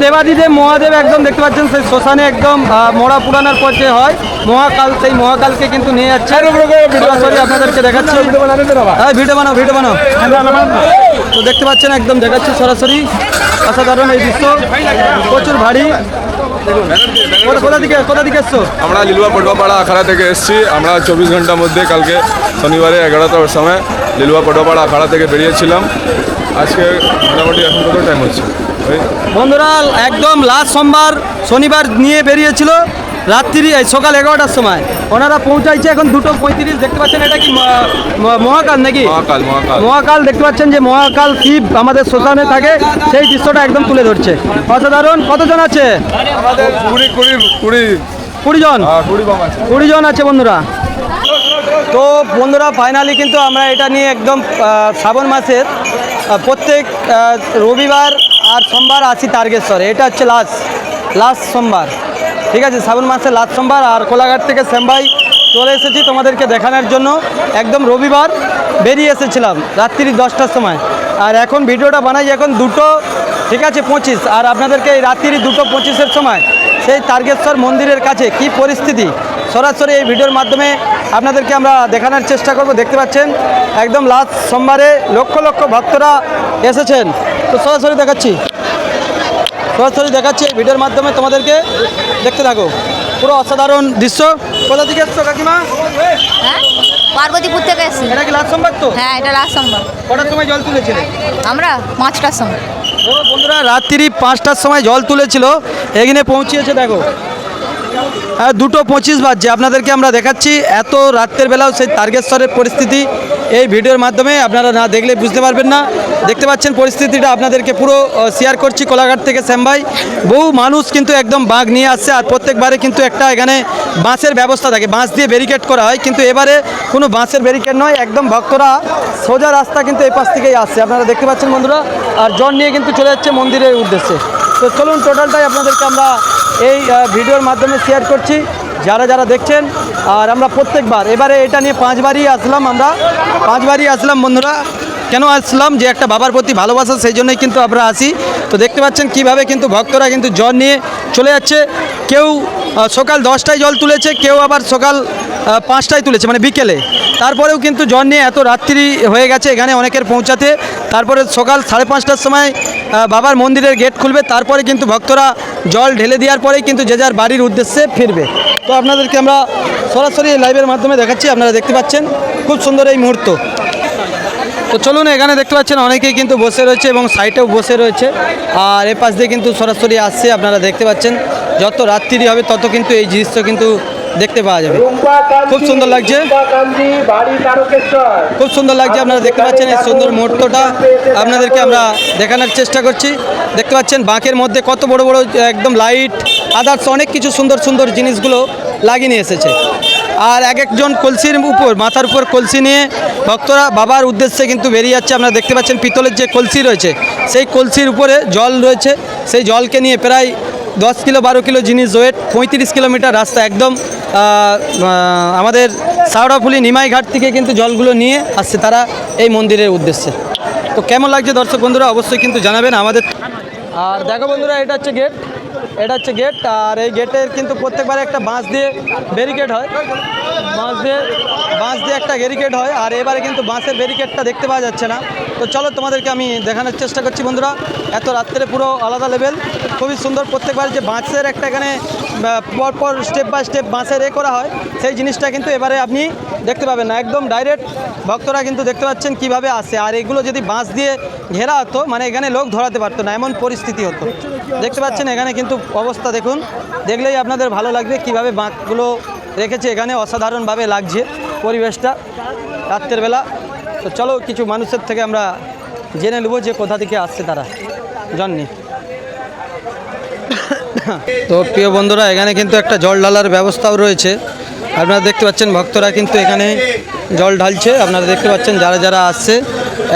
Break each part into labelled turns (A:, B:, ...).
A: দেবাদিদেব মহাদেব একদম দেখতে পাচ্ছেন সেই শ্মশানে একদম মরা পুরানোর পর যে হয় মহাকাল, সেই মহাকালকে কিন্তু নিয়ে যাচ্ছে সরাসরি আপনাদেরকে দেখাচ্ছি। ভিডিও বানাও। তো দেখতে পাচ্ছেন একদম দেখাচ্ছি সরাসরি, অসাধারণ এই দৃশ্য, প্রচুর ভারী। কোথা থেকে এসছো?
B: আমরা লিলুয়া পটুয়াপাড়া আখাড়া থেকে এসেছি। আমরা 24 ঘন্টার মধ্যে কালকে শনিবারে 11টার সময় লিলুয়া পটুয়াপাড়া আখাড়া থেকে বেরিয়েছিলাম। আজকে মোটামুটি এখন কত টাইম হচ্ছে
A: বন্ধুরা? একদম লাস্ট সোমবার শনিবার নিয়ে বেরিয়েছিল রাত্রি সকাল 11টার সময়, ওনারা পৌঁছাইছে এখন 2:35। দেখতে পাচ্ছেন এটা কি মহাকাল নাকি? মহাকাল দেখতে পাচ্ছেন যে মহাকাল শিব আমাদের শ্মশানে থাকে, সেই দৃশ্যটা একদম তুলে ধরছে। অসাধারণ। কতজন আছে?
B: আমাদের
A: 20 জন আছে বন্ধুরা। তো বন্ধুরা ফাইনালি কিন্তু আমরা এটা নিয়ে একদম শ্রাবণ মাসের প্রত্যেক রবিবার আর সোমবার আসি তারকেশ্বরে। এটা হচ্ছে লাস্ট সোমবার, ঠিক আছে, শ্রাবণ মাসের লাস্ট সোমবার। আর কোলাঘাট থেকে শ্যামভাই চলে এসেছি তোমাদেরকে দেখানোর জন্য। একদম রবিবার বেরিয়ে এসেছিলাম রাত্রি 10টার সময়, আর এখন ভিডিওটা বানাই এখন 2:25। আর আপনাদেরকে এই রাত্রি 2:25-এর সময় সেই তারকেশ্বর মন্দিরের কাছে কি পরিস্থিতি সরাসরি এই ভিডিওর মাধ্যমে আপনাদেরকে আমরা দেখানোর চেষ্টা করব। দেখতে পাচ্ছেন একদম লাস্ট সোমবারে লক্ষ লক্ষ ভক্তরা এসেছেন। তো সরাসরি দেখাচ্ছি এই ভিডিওর মাধ্যমে তোমাদেরকে, দেখতে থাকো। পুরো অসাধারণ দৃশ্য। কোথা থেকে এসছো কাকিমা?
C: হ্যাঁ, পার্বতীপুর থেকে এসেছি।
A: এটা কি লাস্ট সোমবার? তো
C: হ্যাঁ, এটা লাস্ট সোমবার।
A: কটার সময় জল তুলেছিলে?
C: আমরা 5টার সময়।
A: ও বন্ধুরা, রাত্রি 5টার সময় জল তুলেছিল, এখানে পৌঁছিয়েছে দেখো 2:25 বাজছে। আপনাদেরকে আমরা দেখাচ্ছি এত রাত্রের বেলাও সেই তারকেশ্বরের পরিস্থিতি এই ভিডিওর মাধ্যমে। আপনারা না দেখলে বুঝতে পারবেন না। দেখতে পাচ্ছেন পরিস্থিতিটা আপনাদেরকে পুরো শেয়ার করছি। কোলাঘাট থেকে শ্যামভাই, বহু মানুষ কিন্তু একদম বাঘ নিয়ে আসছে। আর প্রত্যেকবারে কিন্তু একটা এখানে বাঁশের ব্যবস্থা থাকে, বাঁশ দিয়ে ব্যারিকেড করা হয়, কিন্তু এবারে কোনো বাঁশের ব্যারিকেড নয়, একদম ভক্তরা সোজা রাস্তা কিন্তু এই পাশ থেকেই আসছে। আপনারা দেখতে পাচ্ছেন বন্ধুরা, আর জল নিয়ে কিন্তু চলে যাচ্ছে মন্দিরের উদ্দেশ্যে। তো চলুন টোটালটাই আপনাদেরকে আমরা এই ভিডিওর মাধ্যমে শেয়ার করছি, যারা দেখছেন। আর আমরা প্রত্যেকবার এবারে এটা নিয়ে 5বারই আসলাম বন্ধুরা। কেন আসলাম? যে একটা বাবার প্রতি ভালোবাসা, সেই জন্যই কিন্তু আমরা আসি। তো দেখতে পাচ্ছেন কিভাবে কিন্তু ভক্তরা কিন্তু জল নিয়ে চলে যাচ্ছে। কেউ সকাল 10টায় জল তুলেছে, কেউ আবার সকাল 5টায় তুলেছে, মানে বিকেলে। তারপরেও কিন্তু জল নিয়ে এত রাত্রি হয়ে গেছে এখানে অনেকের পৌঁছাতে। তারপরে সকাল 5:30টার সময় বাবার মন্দিরের গেট খুলবে, তারপরে কিন্তু ভক্তরা জল ঢেলে দেওয়ার পরেই কিন্তু যে যার বাড়ির উদ্দেশ্যে ফিরবে। তো আপনাদেরকে আমরা সরাসরি লাইভের মাধ্যমে দেখাচ্ছি। আপনারা দেখতে পাচ্ছেন খুব সুন্দর এই মুহূর্ত। তো চলুন, এখানে দেখতে পাচ্ছেন অনেকেই কিন্তু বসে রয়েছে এবং সাইডেও বসে রয়েছে, আর এ পাশ দিয়ে কিন্তু সরাসরি আসছে। আপনারা দেখতে পাচ্ছেন যত রাত্রি হবে তত কিন্তু এই দৃশ্য কিন্তু দেখতে পাওয়া যাবে। খুব সুন্দর লাগছে, আপনারা দেখতে পাচ্ছেন এই সুন্দর মুহূর্তটা আপনাদেরকে আমরা দেখানোর চেষ্টা করছি। দেখতে পাচ্ছেন বাঁকের মধ্যে কত বড় বড় একদম লাইট, আদার্স অনেক কিছু সুন্দর সুন্দর জিনিসগুলো লাগিয়ে নিয়ে এসেছে। আর এক একজন কলসির উপর, মাথার উপর কলসি নিয়ে ভক্তরা বাবার উদ্দেশ্যে কিন্তু বেরিয়ে যাচ্ছে। আপনারা দেখতে পাচ্ছেন পিতলের যে কলসি রয়েছে, সেই কলসির উপরে জল রয়েছে। সেই জলকে নিয়ে প্রায় 10 কিলো 12 কিলো জিনিস ওয়েট, 35 কিলোমিটার রাস্তা একদম আমাদের শাওড়াফুলি নিমাইঘাট থেকে কিন্তু জলগুলো নিয়ে আসছে তারা এই মন্দিরের উদ্দেশ্যে। তো কেমন লাগছে দর্শক বন্ধুরা অবশ্যই কিন্তু জানাবেন আমাদের। আর দেখো বন্ধুরা, এটা হচ্ছে গেট, আর এই গেটের কিন্তু প্রত্যেকবার একটা বাঁশ দিয়ে ব্যারিকেড হয়, বাঁশ দিয়ে একটা ব্যারিকেড হয়। আর এবারে কিন্তু বাঁশের ব্যারিকেডটা দেখতে পাওয়া যাচ্ছে না। তো চলো তোমাদেরকে আমি দেখানোর চেষ্টা করছি বন্ধুরা। এত রাত্রে পুরো আলাদা লেভেল, খুবই সুন্দর। প্রত্যেকবার যে বাঁশের একটা এখানে পরপর স্টেপ বাই স্টেপ বাঁশের করা হয়, সেই জিনিসটা কিন্তু এবারে আপনি দেখতে পাবেন না। একদম ডাইরেক্ট ভক্তরা কিন্তু দেখতে পাচ্ছেন কিভাবে আসে। আর এগুলো যদি বাঁশ দিয়ে ঘেরা হতো, মানে এখানে লোক ধরাতে পারতো না, এমন পরিস্থিতি হতো। দেখতে পাচ্ছেন এখানে কিন্তু অবস্থা দেখুন, দেখলেই আপনাদের ভালো লাগবে কিভাবে বাঁকগুলো রেখেছে এখানে। অসাধারণভাবে লাগছে পরিবেশটা রাত্রের বেলা। তো চলো কিছু মানুষের থেকে আমরা জেনে নেব যে কোথা থেকে আসছে তারা জানি। তো প্রিয় বন্ধুরা, এখানে কিন্তু একটা জল ঢালার ব্যবস্থাও রয়েছে। আপনারা দেখতে পাচ্ছেন ভক্তরা কিন্তু এখানে জল ঢালছে। আপনারা দেখতে পাচ্ছেন যারা আসছে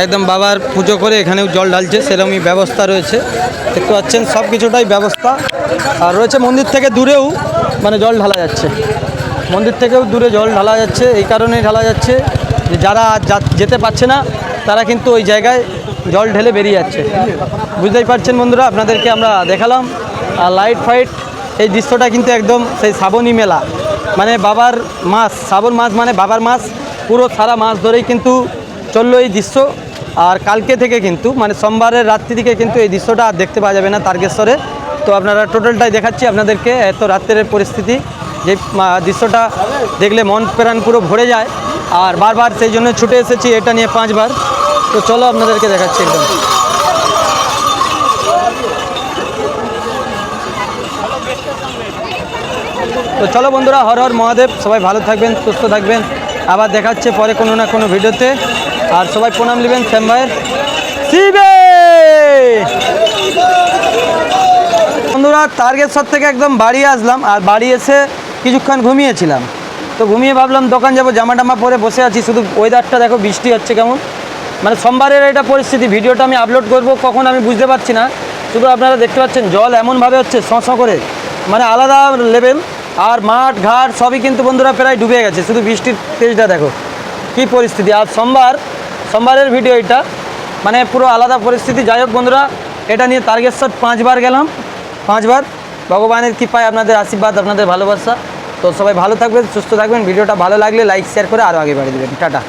A: একদম বাবার পুজো করে এখানেও জল ঢালছে, সেরকমই ব্যবস্থা রয়েছে। দেখতে পাচ্ছেন সব কিছুটাই ব্যবস্থা। আর রয়েছে মন্দির থেকে দূরেও মানে জল ঢালা যাচ্ছে, মন্দির থেকেও দূরে জল ঢালা যাচ্ছে। এই কারণেই ঢালা যাচ্ছে যে যারা যেতে পারছে না তারা কিন্তু ওই জায়গায় জল ঢেলে বেরিয়ে যাচ্ছে। বুঝতেই পারছেন বন্ধুরা, আপনাদেরকে আমরা দেখালাম। আর লাইট ফাইট এই দৃশ্যটা কিন্তু একদম সেই শ্রাবণী মেলা, মানে বাবার মাস, শ্রাবণ মাস মানে বাবার মাস, পুরো সারা মাস ধরেই কিন্তু চললো এই দৃশ্য। আর কালকে থেকে কিন্তু মানে সোমবারের রাত্রি থেকে কিন্তু এই দৃশ্যটা আর দেখতে পাওয়া যাবে না তারকেশ্বরে। তো আপনারা টোটালটাই দেখাচ্ছি আপনাদেরকে, এত রাত্রের পরিস্থিতি, যে দৃশ্যটা দেখলে মন প্রাণ পুরো ভরে যায়। আর বারবার সেই জন্য ছুটে এসেছি এটা নিয়ে 5 বার। তো চলো আপনাদেরকে দেখাচ্ছি একদম। তো চলো বন্ধুরা, হর হর মহাদেব, সবাই ভালো থাকবেন, সুস্থ থাকবেন। আবার দেখাচ্ছে পরে কোনো না কোনো ভিডিওতে। আর সবাই প্রণাম নেবেন শ্যাম ভাইয়ের। শিবে বন্ধুরা, তারকেশ্বর থেকে একদম বাড়ি আসলাম। আর বাড়ি এসে কিছুক্ষণ ঘুমিয়েছিলাম। তো ঘুমিয়ে ভাবলাম দোকান যাবো, জামা টামা পরে বসে আছি। শুধু ওয়েদারটা দেখো, বৃষ্টি হচ্ছে কেমন, মানে সোমবারের এটা পরিস্থিতি। ভিডিওটা আমি আপলোড করব কখন আমি বুঝতে পারছি না। শুধু আপনারা দেখতে পাচ্ছেন জল এমনভাবে হচ্ছে শঁ করে, মানে আলাদা লেভেল। আর মাঠ ঘাট সবই কিন্তু বন্ধুরা প্রায় ডুবে গেছে, শুধু বৃষ্টির তেজটা দেখো কী পরিস্থিতি। আর সোমবারের ভিডিও এটা, মানে পুরো আলাদা পরিস্থিতি। যাই হোক বন্ধুরা, এটা নিয়ে তারকেশ্বর 5 বার গেলাম, 5 বার। ভগবানের কৃপায়, আপনাদের আশীর্বাদ, আপনাদের ভালোবাসা। তো সবাই ভালো থাকবেন, সুস্থ থাকবেন। ভিডিওটা ভালো লাগলে লাইক শেয়ার করে আরও আগে বাড়িয়ে দেবেন। টাটা।